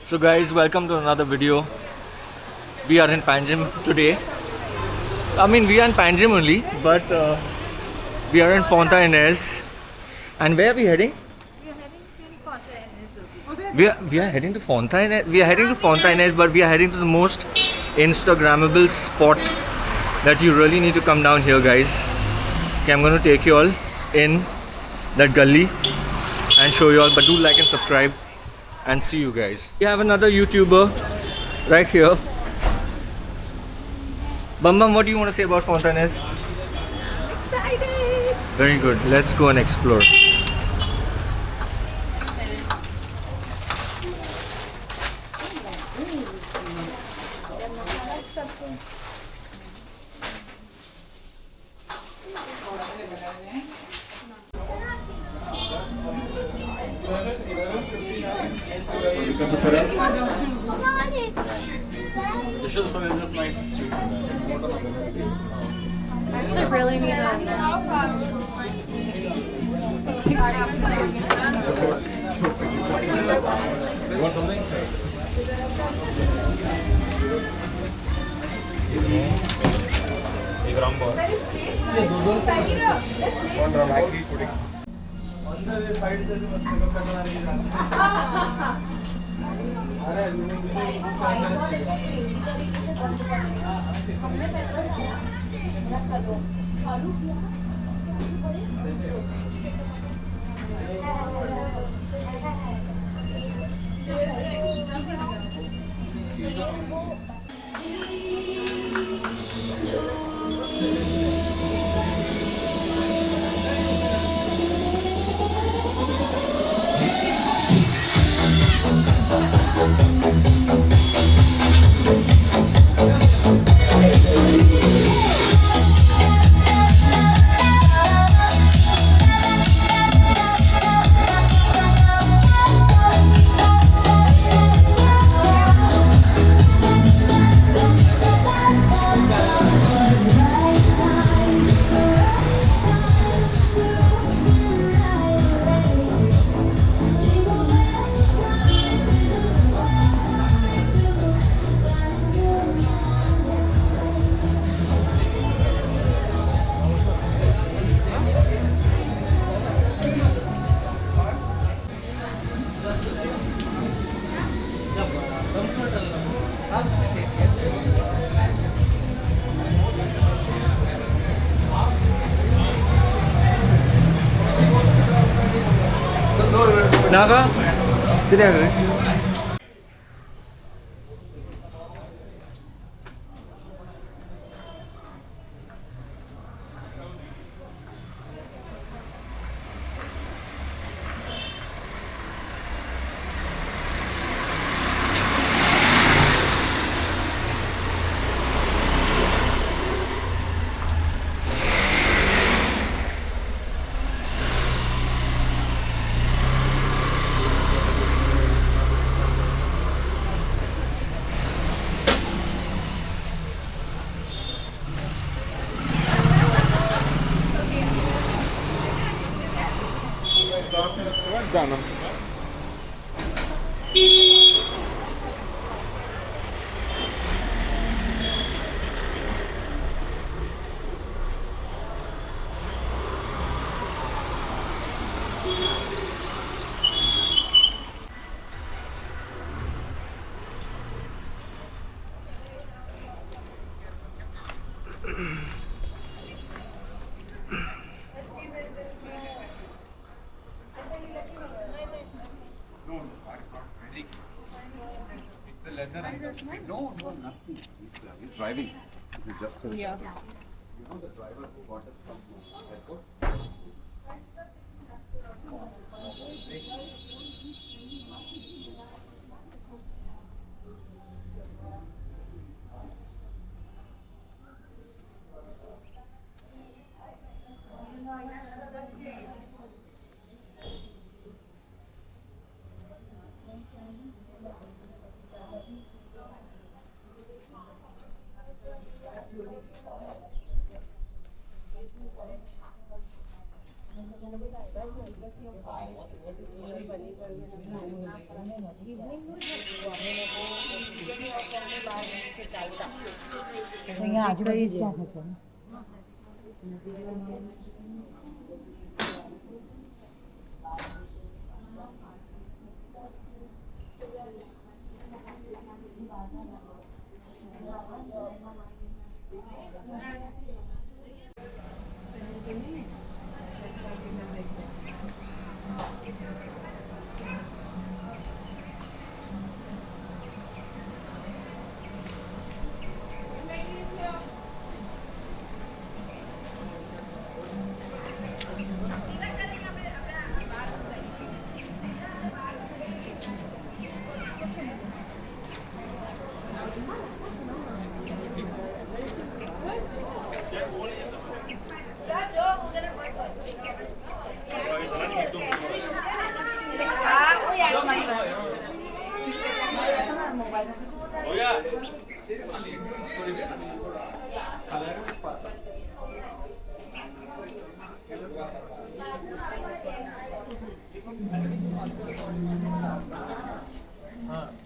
So guys, welcome to another video. We are in Panjim today. I mean, we are in Panjim only, but we are in Fontainhas. And where are we heading? We are heading to Fontainhas. We are heading to Fontainhas. We are heading to Fontainhas, but we are heading to the most Instagrammable spot that you really need to come down here, guys. Okay, I'm going to take you all in that gully and show you all. But do like and subscribe. And see you guys. We have another YouTuber right here. Bam Bam, what do you want to say about Fontainhas? Excited! Very good. Let's go and explore. I really need a... You want something? एक रंबो one रमागी pudding अंदर side से जो मस्त करना अरे चालू किया नागा किधर गए? Done. No, nothing. He's driving. He's just a, Yeah. You know the driver who got us from airport? અહીંયા આજુબાજુ ક્યાં થશે हाँ